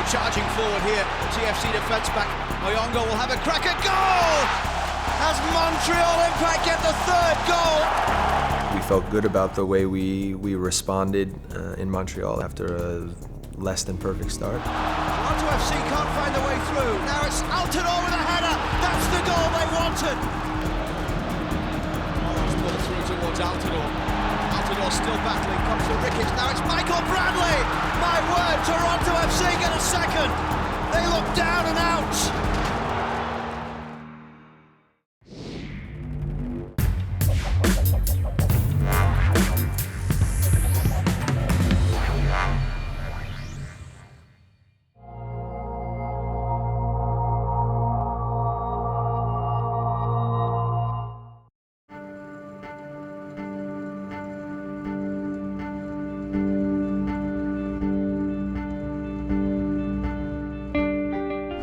charging forward here. TFC defence back. Oyongo will have a crack at goal! As Montreal Impact get the third goal! We felt good about the way we responded in Montreal after a less than perfect start. Toronto FC can't find the way through. Now it's Altidore with a header. That's the goal they wanted. Morrow's ball through towards Altidore. Altidore still battling, comes to Ricketts. Now it's Michael Bradley. My word, Toronto FC get a second. They look down and out.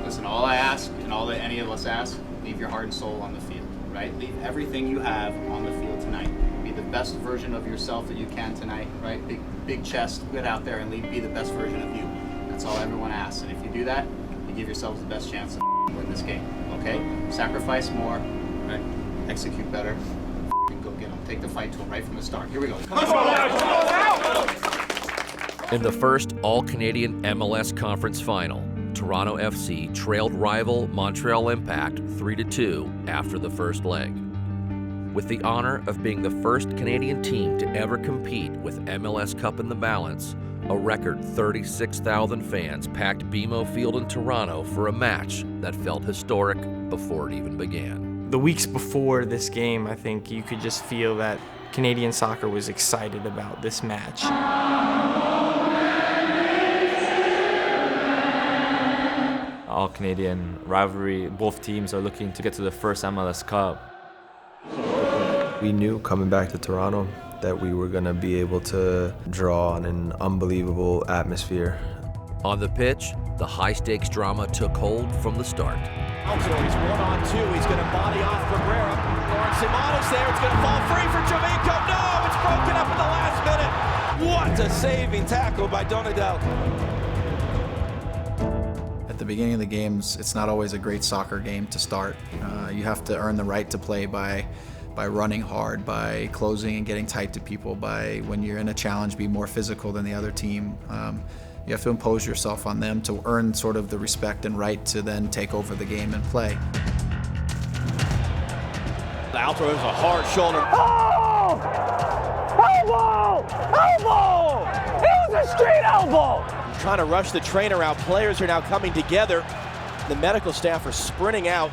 Listen, all I ask and all that any of us ask, leave your heart and soul on the field, right? Leave everything you have on the field tonight. Be the best version of yourself that you can tonight, right? Big chest, get out there and be the best version of you. That's all everyone asks. And if you do that, you give yourselves the best chance to win this game, okay? Sacrifice more, right? Execute better, and go get them. Take the fight to them right from the start. Here we go. In the first All-Canadian MLS Conference Final, Toronto FC trailed rival Montreal Impact 3-2 after the first leg. With the honor of being the first Canadian team to ever compete with MLS Cup in the balance, a record 36,000 fans packed BMO Field in Toronto for a match that felt historic before it even began. The weeks before this game, I think you could just feel that Canadian soccer was excited about this match. All-Canadian rivalry. Both teams are looking to get to the first MLS Cup. We knew coming back to Toronto that we were going to be able to draw on an unbelievable atmosphere. On the pitch, the high-stakes drama took hold from the start. Altidore, he's 1-on-2. He's going to body off Cabrera. Lawrence Simano's there. It's going to fall free for Jovinko. No, it's broken up in the last minute. What a saving tackle by Donadel. At the beginning of the games, it's not always a great soccer game to start. You have to earn the right to play by running hard, by closing and getting tight to people, by, when you're in a challenge, be more physical than the other team. You have to impose yourself on them to earn sort of the respect and right to then take over the game and play. Altidore is a hard shoulder. Oh! Elbow! Elbow! It was a straight elbow! Trying to rush the trainer out. Players are now coming together. The medical staff are sprinting out.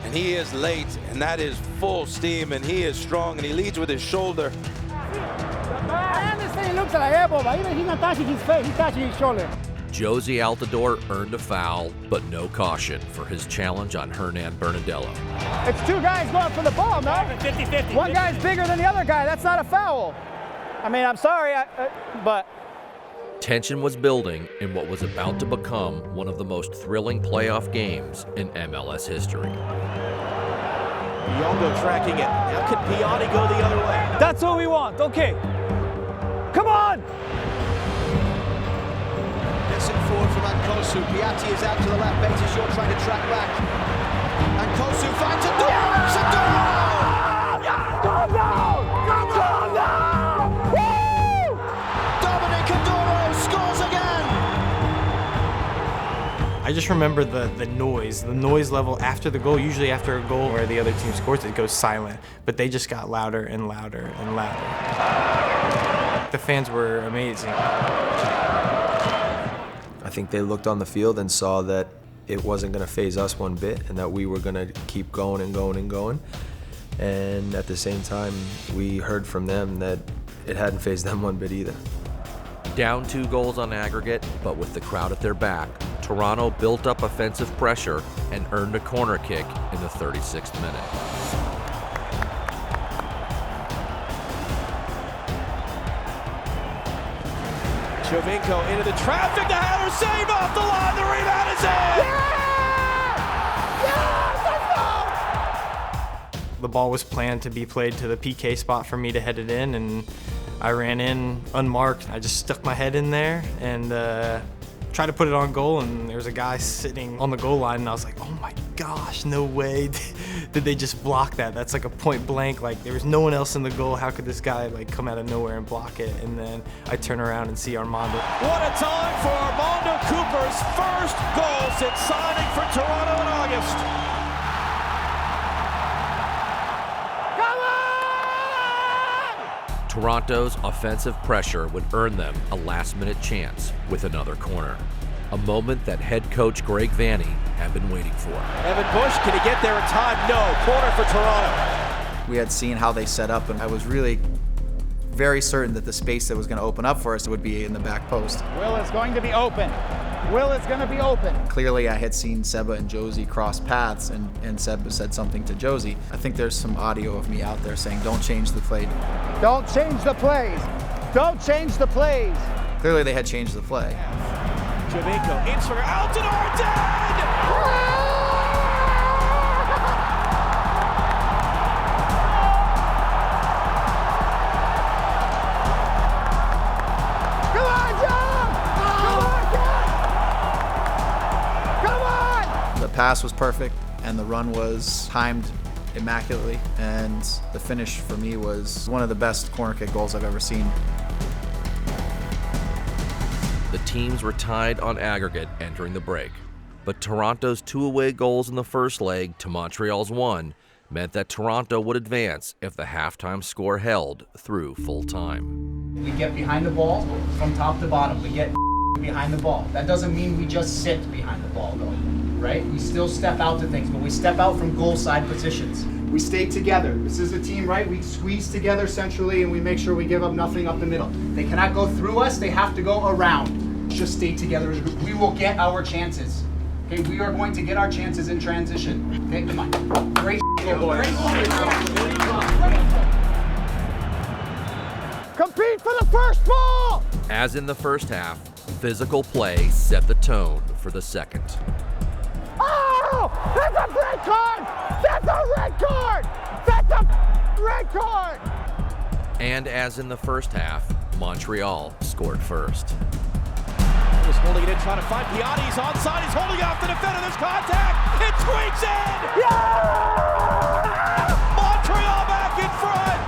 And he is late, and that is full steam, and he is strong, and he leads with his shoulder. I understand he looks like an elbow, but even he's not touching his face, he's touching his shoulder. Josie Altidore earned a foul, but no caution for his challenge on Hernan Bernardello. It's two guys going for the ball, no? 50-50. One guy's bigger than the other guy. That's not a foul. I mean, I'm sorry, but... Tension was building in what was about to become one of the most thrilling playoff games in MLS history. Oyongo tracking it. Now can Piatti go the other way? That's what we want, okay. Come on! Missing forward from Ankosu. Piatti is out to the left. Betis Shaw trying to track back. Ankosu finds a door! It's a door! Calm down! Calm down! Woo! Dominic Adoro scores again! I just remember the noise level after the goal. Usually after a goal where the other team scores, it goes silent. But they just got louder and louder and louder. The fans were amazing. I think they looked on the field and saw that it wasn't going to faze us one bit and that we were going to keep going and going and going. And at the same time, we heard from them that it hadn't fazed them one bit either. Down 2 goals on aggregate, but with the crowd at their back, Toronto built up offensive pressure and earned a corner kick in the 36th minute. Jovinko into the traffic, the header saved off the line, the rebound is in! The ball was planned to be played to the PK spot for me to head it in, and I ran in unmarked. I just stuck my head in there and tried tried to put it on goal, and there was a guy sitting on the goal line, and I was like, oh my gosh, no way did they just block that. That's like a point blank. Like, there was no one else in the goal. How could this guy like come out of nowhere and block it? And then I turn around and see Armando. What a time for Armando Cooper's first goal since signing for Toronto in August. Toronto's offensive pressure would earn them a last-minute chance with another corner. A moment that head coach Greg Vanney had been waiting for. Evan Bush, can he get there in time? No. Corner for Toronto. We had seen how they set up, and I was really very certain that the space that was going to open up for us would be in the back post. Will is going to be open. Will is going to be open. Clearly, I had seen Seba and Josie cross paths, and Seba said something to Josie. I think there's some audio of me out there saying, don't change the play. Don't change the plays. Don't change the plays. Clearly, they had changed the play. Javinko, inswinger, out to Arden! The pass was perfect, and the run was timed immaculately, and the finish for me was one of the best corner kick goals I've ever seen. The teams were tied on aggregate entering the break, but Toronto's 2 away goals in the first leg to Montreal's 1 meant that Toronto would advance if the halftime score held through full time. We get behind the ball from top to bottom. We get behind the ball. That doesn't mean we just sit behind the ball, though, right? We still step out to things, but we step out from goal side positions. We stay together. This is a team, right? We squeeze together centrally, and we make sure we give up nothing up the middle. They cannot go through us. They have to go around. Just stay together as a group. We will get our chances. Okay, we are going to get our chances in transition. Okay, come on. Great boys. Compete for the first ball! As in the first half, physical play set the tone for the second. Oh! That's a red card! That's a red card! That's a red card! And as in the first half, Montreal scored first. Was holding it in, trying to find Piatti. He's onside. He's holding off the defender. There's contact. It squeaks in! Yeah! Montreal back in front!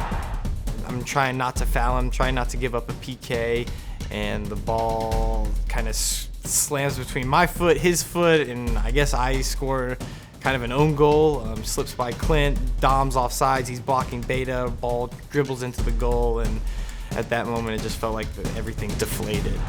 I'm trying not to foul him, trying not to give up a PK, and the ball kind of slams between my foot, his foot, and I guess I score kind of an own goal. Slips by Clint, Dom's offsides, he's blocking Beta, ball dribbles into the goal, and at that moment it just felt like everything deflated.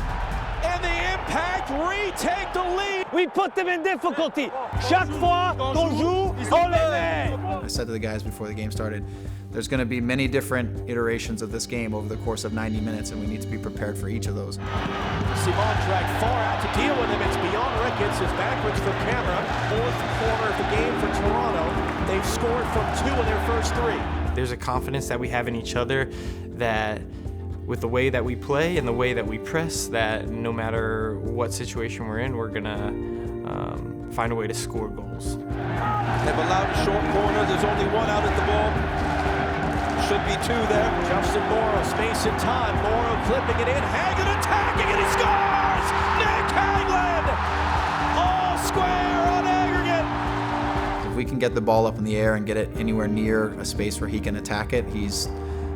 And the Impact retake the lead. We put them in difficulty. Chaque fois qu'on joue, on les met. I said to the guys before the game started, there's going to be many different iterations of this game over the course of 90 minutes, and we need to be prepared for each of those. Simon dragged far out to deal with him. It's beyond Ricketts. It's backwards from camera. 4th corner of the game for Toronto. They've scored from 2 in their first 3. There's a confidence that we have in each other that with the way that we play and the way that we press, that no matter what situation we're in, we're gonna find a way to score goals. They've allowed a short corner. There's only 1 out at the ball. Should be 2 there. Justin Morrow, space and time. Morrow clipping it in. Hagen attacking, and he scores! Nick Hagland! All square on aggregate. If we can get the ball up in the air and get it anywhere near a space where he can attack it, he's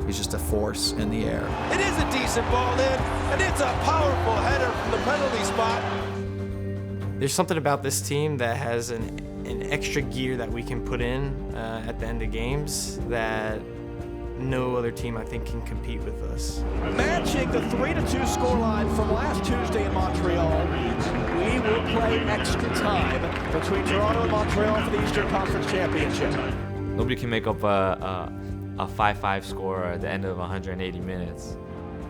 just a force in the air. It is a decent ball in, and it's a powerful header from the penalty spot. There's something about this team that has an extra gear that we can put in at the end of games that no other team, I think, can compete with us. Matching the 3-2 scoreline from last Tuesday in Montreal, we will play extra time between Toronto and Montreal for the Eastern Conference Championship. Nobody can make up a 5-5 score at the end of 180 minutes.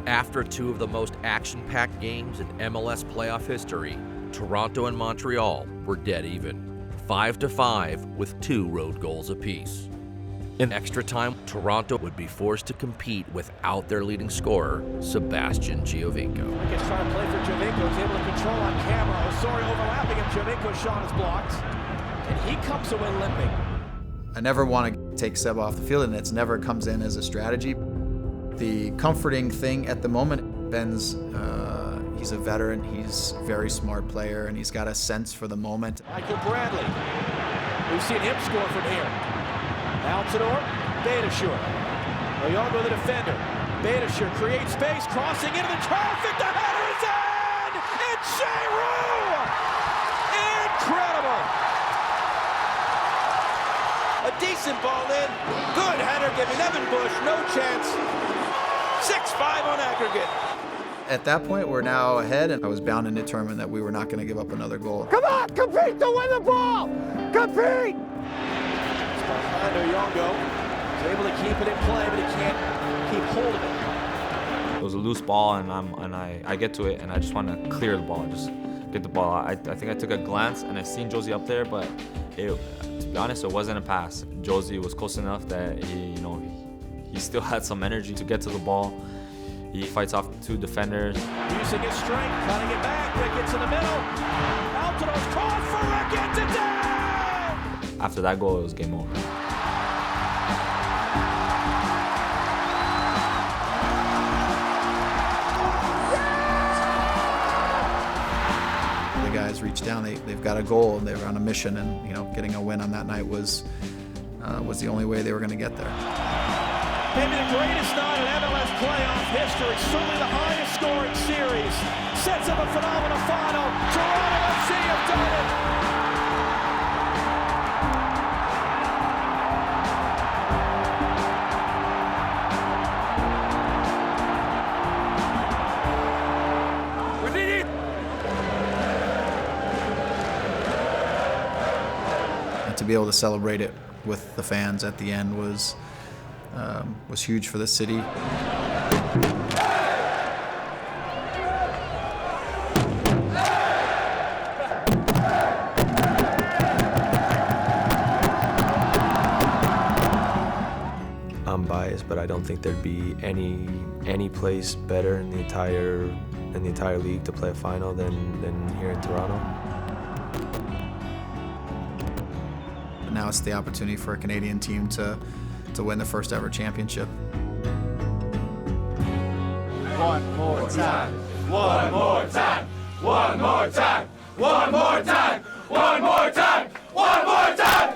After 2 of the most action-packed games in MLS playoff history, Toronto and Montreal were dead even, 5-5 with 2 road goals apiece. In extra time, Toronto would be forced to compete without their leading scorer, Sebastian Giovinco. Ricketts trying to play for Giovinco, is able to control on camera. Osorio overlapping him, Giovinco's shot is blocked, and he comes away limping. I never want to take Seb off the field, and it never comes in as a strategy. The comforting thing at the moment, Ben's He's a veteran, he's a very smart player, and he's got a sense for the moment. Michael Bradley. We've seen him score from here. Altidore, Beitashour. Oyongo the defender. Beitashour creates space, crossing into the traffic. The header is in! It's Giroux! Incredible! A decent ball in. Good header giving Evan Bush no chance. 6-5 on aggregate. At that point, we're now ahead, and I was bound and determined that we were not going to give up another goal. Come on, compete to win the ball! Compete! Oyongo is able to keep it in play, but he can't keep hold of it. It was a loose ball, and I get to it, and I just want to clear the ball, just get the ball. I think I took a glance, and I seen Josie up there, but to be honest, it wasn't a pass. Josie was close enough that he still had some energy to get to the ball. He fights off 2 defenders. Using his strength, cutting it back. Ricketts in the middle. Altidore's cross for Ricketts. It's in! After that goal, it was game over. The guys reached down, they've got a goal, and they were on a mission, and getting a win on that night was the only way they were going to get there. Maybe the greatest night in MLS playoff history, certainly the highest scoring series. Sets up a phenomenal final. Toronto FC have done it. We did it! And to be able to celebrate it with the fans at the end was huge for the city. I'm biased, but I don't think there'd be any place better in the entire league to play a final than here in Toronto. But now it's the opportunity for a Canadian team to win the first ever championship. One more time. One more time. One more time. One more time. One more time. One more time.